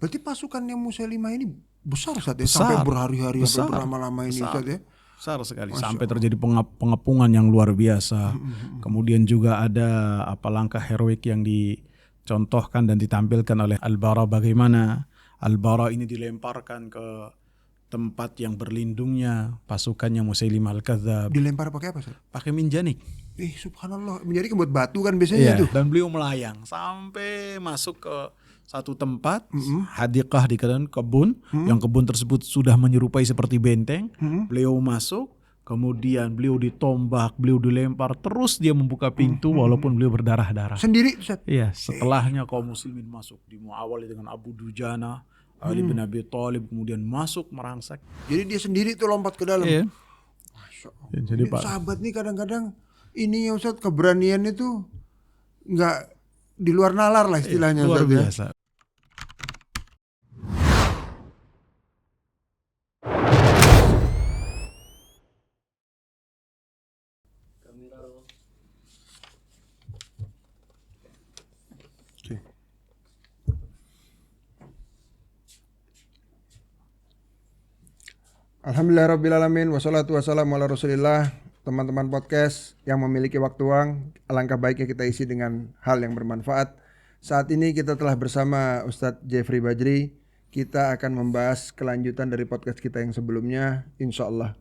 Berarti pasukannya Musailimah ini besar Ustaz ya? Besar. Sampai berhari-hari, Besar. sampai berlama-lama ini Ustaz ya? Besar sekali. Masya Sampai Allah. terjadi pengepungan yang luar biasa. Kemudian juga ada langkah heroik yang dicontohkan dan ditampilkan oleh Al-Bara, bagaimana Al-Bara ini dilemparkan ke tempat yang berlindungnya pasukannya Musailimah Al-Kadzdzab. Dilempar pakai apa Ustaz? Pakai minjanik. Subhanallah. Menjadi buat batu kan biasanya itu. Dan beliau melayang sampai masuk ke satu tempat, hadiqah di kebun, yang kebun tersebut sudah menyerupai seperti benteng. Beliau masuk, kemudian beliau ditombak, beliau dilempar, terus dia membuka pintu walaupun beliau berdarah-darah. Sendiri Ustaz? Iya, setelahnya kaum muslimin masuk, dimuawali dengan Abu Dujana, Ali bin Abi Thalib, kemudian masuk merangsek. Jadi dia sendiri tuh lompat ke dalam. Iya. Masya Allah. Jadi Ini sahabat nih kadang-kadang ini ya Ustaz, keberanian itu nggak di luar nalar lah istilahnya luar Ustaz ya. biasa. Oke. Alhamdulillahirrabbilalamin. Wassalatu wassalamu ala rasulillah. Teman-teman podcast yang memiliki waktu luang, alangkah baiknya kita isi dengan hal yang bermanfaat. Saat ini kita telah bersama Ustadz Jeffrey Bajri. Kita akan membahas kelanjutan dari podcast kita yang sebelumnya, insya Allah.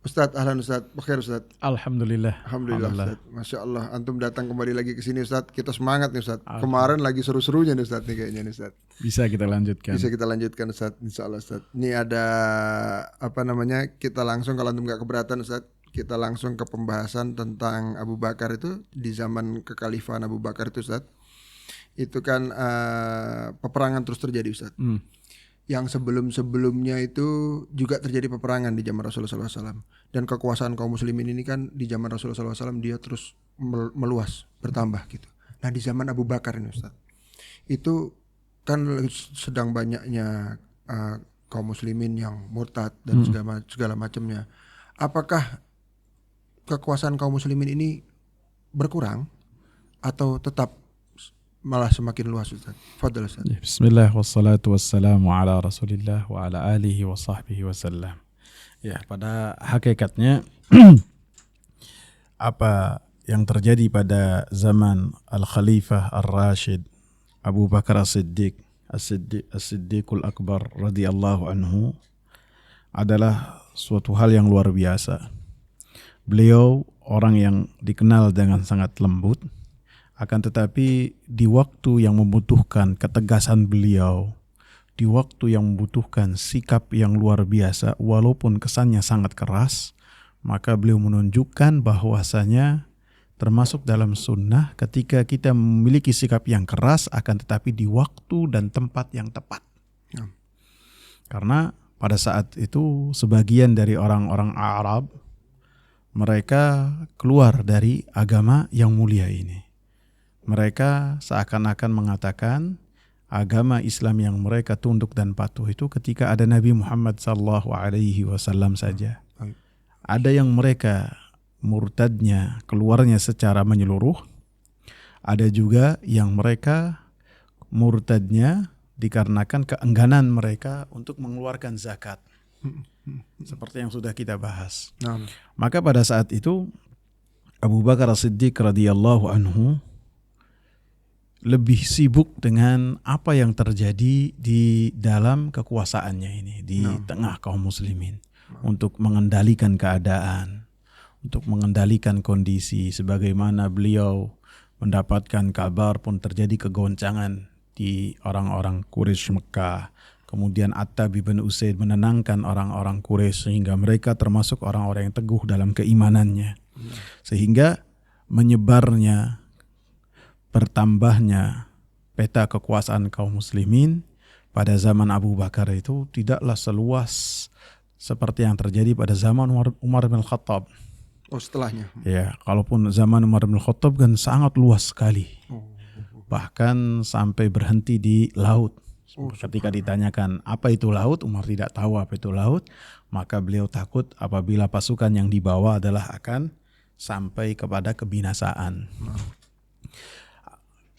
Ustadz, ahlan Ustadz, bakhair Ustadz. Alhamdulillah. Alhamdulillah Ustadz. Masya Allah, antum datang kembali lagi ke sini Ustadz. Kita semangat nih Ustadz. Kemarin lagi seru-serunya nih Ustadz nih kayaknya nih Ustadz. Bisa kita lanjutkan. Bisa kita lanjutkan Ustadz, insya Allah Ustadz. Ini ada kita langsung kalau antum gak keberatan Ustadz, kita langsung ke pembahasan tentang Abu Bakar itu di zaman kekhalifahan Abu Bakar itu Ustadz. Itu kan peperangan terus terjadi Ustadz. Yang sebelum-sebelumnya itu juga terjadi peperangan di zaman Rasulullah SAW. Dan kekuasaan kaum muslimin ini kan di zaman Rasulullah SAW dia terus meluas, bertambah gitu. Nah di zaman Abu Bakar ini Ustadz, itu kan sedang banyaknya kaum muslimin yang murtad dan segala macamnya. Apakah kekuasaan kaum muslimin ini berkurang atau tetap malah semakin luas Ustaz? Fadhal Ustaz. Bismillah wassalatu wassalamu ala rasulillah wa ala alihi wa sahbihi wasallam. Ya, pada hakikatnya apa yang terjadi pada zaman Al-Khalifah Ar-Rashid Abu Bakar As-Siddiqul Akbar radhiyallahu anhu adalah suatu hal yang luar biasa. Beliau orang yang dikenal dengan sangat lembut, akan tetapi di waktu yang membutuhkan ketegasan beliau, di waktu yang membutuhkan sikap yang luar biasa, walaupun kesannya sangat keras, maka beliau menunjukkan bahwasanya termasuk dalam sunnah ketika kita memiliki sikap yang keras, akan tetapi di waktu dan tempat yang tepat. Karena pada saat itu sebagian dari orang-orang Arab, mereka keluar dari agama yang mulia ini. Mereka seakan-akan mengatakan agama Islam yang mereka tunduk dan patuh itu ketika ada Nabi Muhammad SAW saja. Ada yang mereka murtadnya keluarnya secara menyeluruh. Ada juga yang mereka murtadnya dikarenakan keengganan mereka untuk mengeluarkan zakat. Seperti yang sudah kita bahas. Maka pada saat itu Abu Bakar As-Siddiq radhiyallahu anhu lebih sibuk dengan apa yang terjadi di dalam kekuasaannya ini, di tengah kaum muslimin, untuk mengendalikan keadaan, untuk mengendalikan kondisi. Sebagaimana beliau mendapatkan kabar pun terjadi kegoncangan di orang-orang Quraisy Mekah. Kemudian Attab bin Usaid menenangkan orang-orang Quraisy sehingga mereka termasuk orang-orang yang teguh dalam keimanannya. Sehingga menyebarnya, bertambahnya peta kekuasaan kaum muslimin pada zaman Abu Bakar itu tidaklah seluas seperti yang terjadi pada zaman Umar bin Khattab. Oh, setelahnya. Ya, kalaupun zaman Umar bin Khattab kan sangat luas sekali. Bahkan sampai berhenti di laut. Ketika ditanyakan apa itu laut, Umar tidak tahu apa itu laut, maka beliau takut apabila pasukan yang dibawa adalah akan sampai kepada kebinasaan.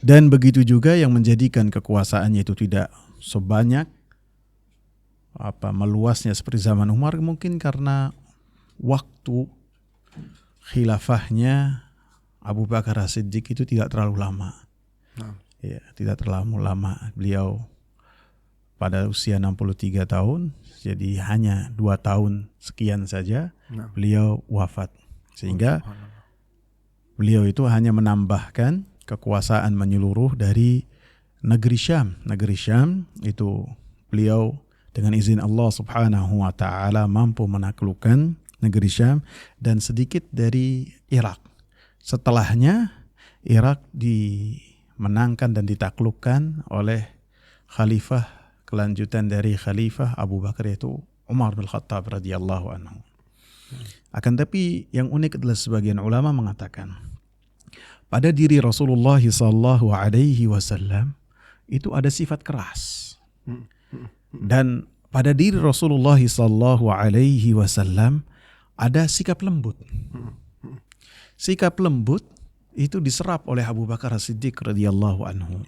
Dan begitu juga yang menjadikan kekuasaannya itu tidak sebanyak meluasnya seperti zaman Umar, mungkin karena waktu khilafahnya Abu Bakar As-Siddiq itu tidak terlalu lama. Ya, tidak terlalu lama. Beliau pada usia 63 tahun, jadi hanya 2 tahun sekian saja beliau wafat. Sehingga beliau itu hanya menambahkan kekuasaan menyeluruh dari negeri Syam. Negeri Syam itu beliau dengan izin Allah Subhanahu wa taala mampu menaklukkan negeri Syam dan sedikit dari Irak. Setelahnya Irak dimenangkan dan ditaklukkan oleh khalifah kelanjutan dari khalifah Abu Bakar, yaitu Umar bin Khattab radhiyallahu anhu. Akan tapi yang unik adalah sebagian ulama mengatakan pada diri Rasulullah sallallahu alaihi wasallam itu ada sifat keras. Dan pada diri Rasulullah sallallahu alaihi wasallam ada sikap lembut. Sikap lembut itu diserap oleh Abu Bakar As-Siddiq radhiyallahu anhu.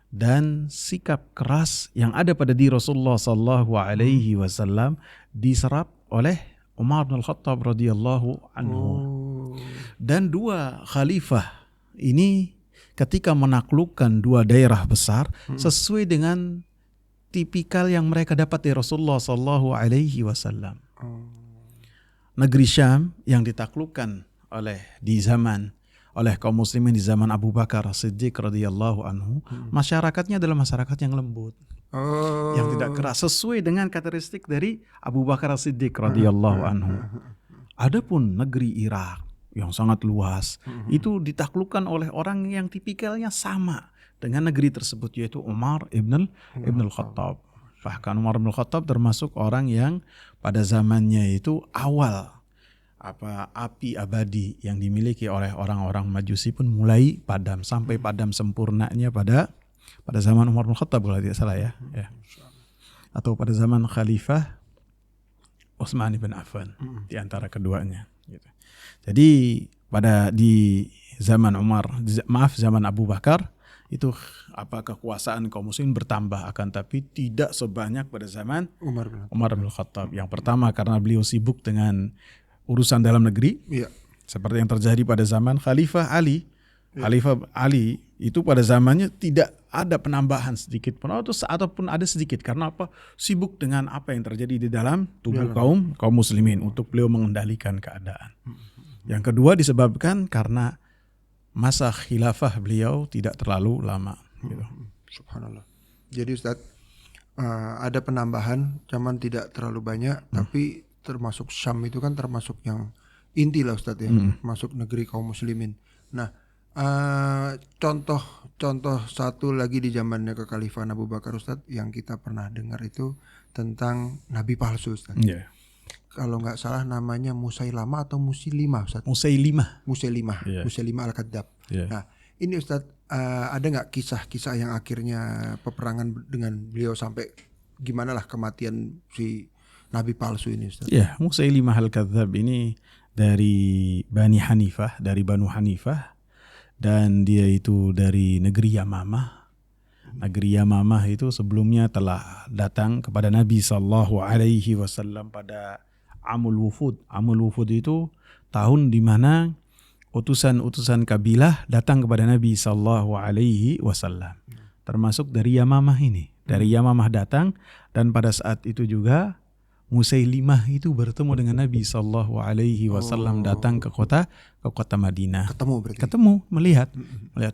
Dan sikap keras yang ada pada diri Rasulullah sallallahu alaihi wasallam diserap oleh Umar bin Khattab radhiyallahu anhu. Dan dua khalifah ini ketika menaklukkan dua daerah besar sesuai dengan tipikal yang mereka dapat dari Rasulullah sallallahu alaihi wasallam. Negeri Syam yang ditaklukkan oleh kaum muslimin di zaman Abu Bakar Siddiq radhiyallahu anhu, masyarakatnya adalah masyarakat yang lembut, yang tidak keras, sesuai dengan karakteristik dari Abu Bakar Siddiq radhiyallahu anhu. Adapun negeri Irak yang sangat luas itu ditaklukkan oleh orang yang tipikalnya sama dengan negeri tersebut, yaitu Umar ibn al-Khattab. Bahkan Umar bin Khattab termasuk orang yang pada zamannya itu awal api abadi yang dimiliki oleh orang-orang Majusi pun mulai padam sampai padam sempurnanya pada zaman Umar bin Khattab kalau tidak salah ya. Atau pada zaman Khalifah Utsman bin Affan di antara keduanya gitu. Jadi di zaman zaman Abu Bakar itu kekuasaan kaum muslimin bertambah, akan tapi tidak sebanyak pada zaman Umar bin Khattab. Yang pertama karena beliau sibuk dengan urusan dalam negeri, seperti yang terjadi pada zaman Khalifah Ali. Khalifah Ali itu pada zamannya tidak ada penambahan sedikit pun ataupun ada sedikit, karena sibuk dengan apa yang terjadi di dalam tubuh kaum muslimin untuk beliau mengendalikan keadaan. Yang kedua disebabkan karena masa khilafah beliau tidak terlalu lama. Gitu. Subhanallah. Jadi Ustaz, ada penambahan, cuman tidak terlalu banyak, tapi termasuk Syam itu kan termasuk yang inti lah Ustaz ya, masuk negeri kaum muslimin. Nah, contoh satu lagi di zamannya kekhalifahan Abu Bakar Ustaz yang kita pernah dengar itu tentang nabi palsu Ustaz. Kalau nggak salah namanya Musailama atau Musailimah Ustaz. Musailimah Al-Kadzab. Nah, ini Ustaz, ada nggak kisah-kisah yang akhirnya peperangan dengan beliau sampai gimana lah kematian si nabi palsu ini Ustaz? Musailimah Al-Kadzab ini dari Banu Hanifah, dan dia itu dari negeri Yamamah. Negeri Yamamah itu sebelumnya telah datang kepada Nabi sallallahu alaihi wasallam pada Amul Wufud. Amul Wufud itu tahun di mana utusan-utusan kabilah datang kepada Nabi sallallahu alaihi wasallam. Termasuk dari Yamamah ini. Dari Yamamah datang, dan pada saat itu juga Musailimah itu bertemu dengan Nabi sallallahu alaihi wasallam, datang ke kota Madinah. Ketemu melihat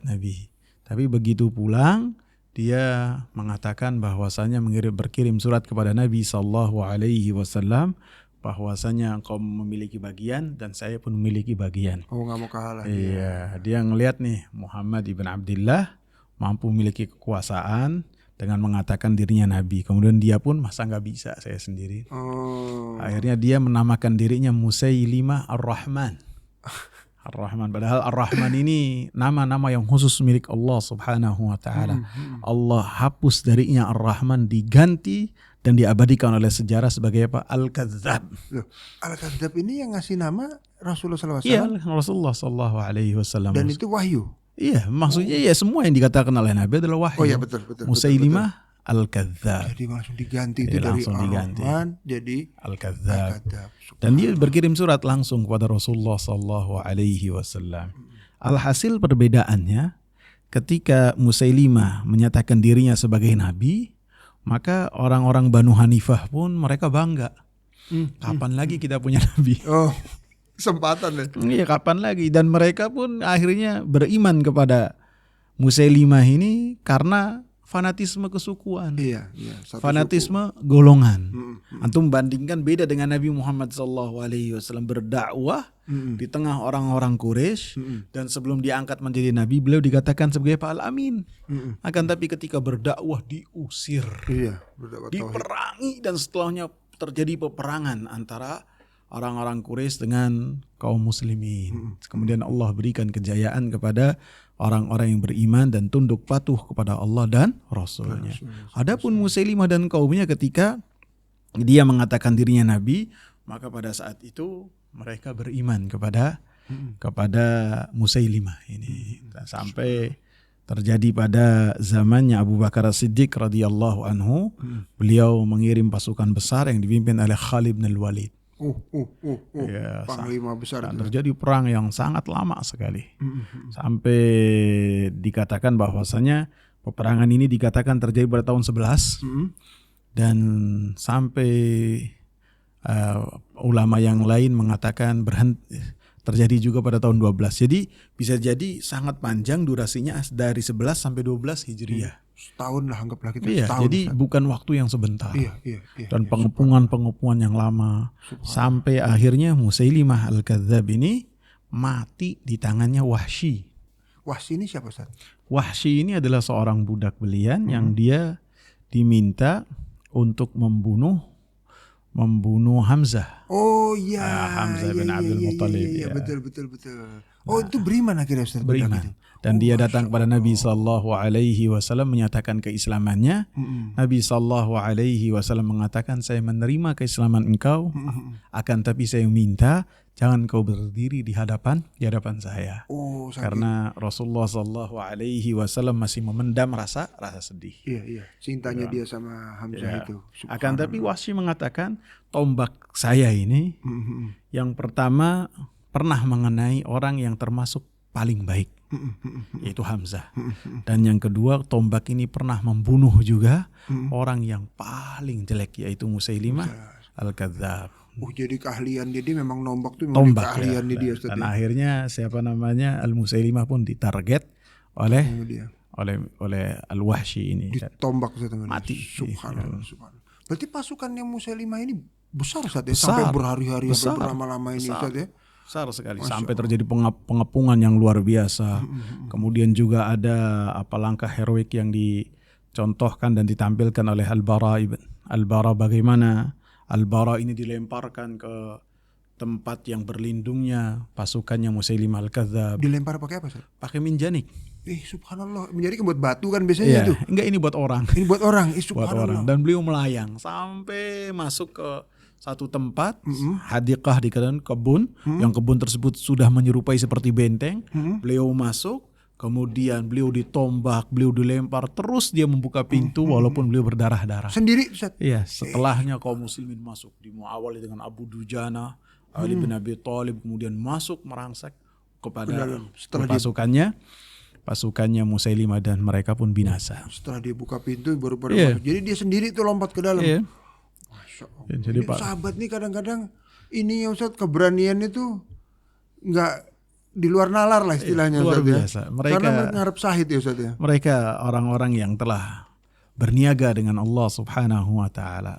Nabi. Tapi begitu pulang dia mengatakan bahwasanya berkirim surat kepada Nabi sallallahu alaihi wasallam bahwasanya engkau memiliki bagian dan saya pun memiliki bagian. Nggak mau kalah. Iya, dia ngelihat nih Muhammad ibn Abdullah mampu memiliki kekuasaan dengan mengatakan dirinya nabi. Kemudian dia pun masa nggak bisa saya sendiri. Akhirnya dia menamakan dirinya Musailimah Ar-Rahman. Ar-Rahman, padahal Ar-Rahman ini nama-nama yang khusus milik Allah Subhanahu wa taala. Allah hapus darinya Ar-Rahman, diganti dan diabadikan oleh sejarah sebagai apa? Al-Kadzab. Al-Kadzab ini yang ngasih nama Rasulullah SAW. Iya, Rasulullah sallallahu alaihi wasallam. Dan itu wahyu. Iya, maksudnya ya semua yang dikatakan oleh Nabi adalah wahyu. Oh ya betul. Musailimah al-kadzdzab. Jadi langsung diganti itu Iya, dari langsung diganti. Ar-Rahman jadi Al-kadzdzab. Al-Kadzdzab. Dan dia berkirim surat langsung kepada Rasulullah sallallahu alaihi wasallam. Alhasil perbedaannya ketika Musailimah menyatakan dirinya sebagai nabi, maka orang-orang Banu Hanifah pun mereka bangga. Kapan lagi kita punya nabi? Oh, kesempatan deh. Iya, kapan lagi? Dan mereka pun akhirnya beriman kepada Musailimah ini karena fanatisme kesukuan. Iya. Fanatisme golongan. Antum bandingkan beda dengan Nabi Muhammad SAW berdakwah di tengah orang-orang Quraisy dan sebelum diangkat menjadi nabi beliau dikatakan sebagai Pak Al-Amin. Akan tapi ketika berdakwah diusir, Iya, berdakwah tauhid. diperangi dan setelahnya terjadi peperangan antara orang-orang Quraisy dengan kaum muslimin. Kemudian Allah berikan kejayaan kepada orang-orang yang beriman dan tunduk patuh kepada Allah dan Rasulnya. Adapun Musailimah dan kaumnya ketika dia mengatakan dirinya nabi, maka pada saat itu mereka beriman kepada Musailimah ini. Sampai terjadi pada zamannya Abu Bakar As-Siddiq radhiyallahu anhu, beliau mengirim pasukan besar yang dipimpin oleh Khalid bin Al-Walid. Ya, panglima besar. Terjadi perang yang sangat lama sekali. Sampai dikatakan bahwasanya peperangan ini dikatakan terjadi pada tahun 11 dan sampai ulama yang lain mengatakan terjadi juga pada tahun 12. Jadi bisa jadi sangat panjang durasinya dari 11 sampai 12 Hijriah. Setahun lah anggaplah kita. Iya, setahun, jadi bukan waktu yang sebentar. Iya. Dan pengepungan yang lama sampai akhirnya Musailimah al-Kadzdzab ini mati di tangannya Wahsy. Wahsy ini siapa, Ustaz? Wahsy ini adalah seorang budak belian yang dia diminta untuk membunuh Hamzah. Oh iya. Hamzah bin Abdul Muttalib. Iya, betul. Oh, itu beriman akhirnya, Ustaz. Beriman. Dan dia datang kepada Nabi sallallahu alaihi wasallam menyatakan keislamannya. Nabi sallallahu alaihi wasallam mengatakan, saya menerima keislaman engkau, akan tapi saya minta jangan kau berdiri di hadapan saya. Oh, karena Rasulullah sallallahu alaihi wasallam masih memendam rasa sedih. Iya. Cintanya dia sama Hamzah itu. Akan tapi Wahsy mengatakan, tombak saya ini yang pertama pernah mengenai orang yang termasuk paling baik, yaitu Hamzah. Dan yang kedua, tombak ini pernah membunuh juga orang yang paling jelek, yaitu Musailimah al-Kadzdzab. Jadi keahlian dia memang nombak tuh memang keahlian dia. Dan akhirnya Al-Musailimah pun ditarget oleh Al-Wahsy ini. Ditombak mati. Subhanallah. Berarti pasukannya Musailimah ini besar Ustaz ya? Sampai berhari-hari sampai berlama-lama ini Ustaz ya? Besar sekali. Sampai terjadi pengepungan yang luar biasa. Kemudian juga ada langkah heroik yang dicontohkan dan ditampilkan oleh Al-Bara, bagaimana Al-Bara ini dilemparkan ke tempat yang berlindungnya pasukannya Musailimah al-Kadzdzab. Dilempar pakai apa, Ustaz? Pakai minjanik. Subhanallah. Minjanik buat batu kan biasanya itu. Enggak, ini buat orang. Ini buat orang. Buat orang. Dan beliau melayang sampai masuk ke satu tempat hadiqah di kebun, yang kebun tersebut sudah menyerupai seperti benteng. Beliau masuk, kemudian beliau ditombak, beliau dilempar, terus dia membuka pintu walaupun beliau berdarah-darah. Sendiri, Ustaz? Iya, setelahnya kaum muslimin masuk, dimuawali dengan Abu Dujana, Ali bin Abi Thalib, kemudian masuk merangsek kepada pasukannya Musailimah dan mereka pun binasa. Setelah dia buka pintu baru pada masuk. Jadi dia sendiri tuh lompat ke dalam. Iya. Jadi sahabat nih kadang-kadang ini ya Ustaz, keberanian itu nggak di luar nalar lah istilahnya. Luar Ustaz, biasa. Ya. Mereka karena ngarep sahid ya Ustaz ya. Mereka orang-orang yang telah berniaga dengan Allah Subhanahu wa taala.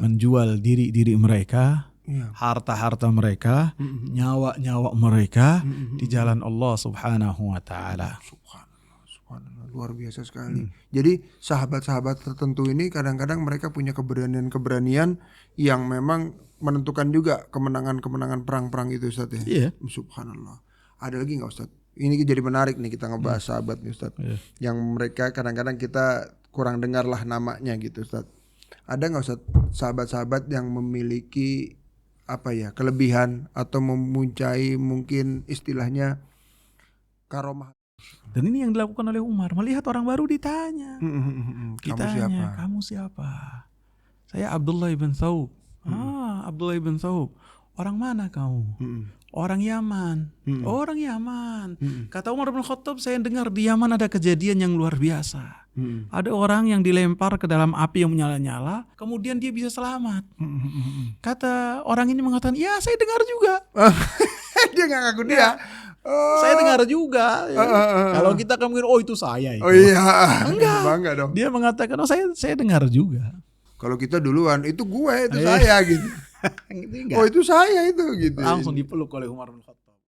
Menjual diri mereka, harta-harta mereka, nyawa-nyawa mereka di jalan Allah Subhanahu wa taala. Subhanallah, luar biasa sekali. Jadi sahabat-sahabat tertentu ini kadang-kadang mereka punya keberanian-keberanian yang memang menentukan juga kemenangan-kemenangan perang-perang itu Ustaz ya. Iya. Subhanallah. Ada lagi nggak Ustaz? Ini jadi menarik nih kita ngebahas sahabat nih Ustaz. Yang mereka kadang-kadang kita kurang dengar lah namanya gitu Ustaz. Ada nggak Ustaz sahabat-sahabat yang memiliki kelebihan atau mempunyai mungkin istilahnya karomah Dan ini yang dilakukan oleh Umar. Melihat orang baru ditanya. Kamu Ditanya, siapa? kamu siapa? Saya Abdullah ibn Thawb. Abdullah ibn Thawb. Orang mana kamu? Orang Yaman. Oh, orang Yaman. Kata Umar bin Khattab, saya dengar di Yaman ada kejadian yang luar biasa. Ada orang yang dilempar ke dalam api yang menyala-nyala, kemudian dia bisa selamat. Kata orang ini mengatakan, ya saya dengar juga. Dia nggak ngaku dia. Oh. Saya dengar juga. Ya. Kalau kita kan mungkin, oh itu saya. Itu. Oh iya. Enggak. Bangga dong. Dia mengatakan, oh saya dengar juga. Kalau kita duluan, itu gue, itu saya gitu. Enggak. Oh itu saya itu gitu. Langsung dipeluk oleh Umar bin Khattab.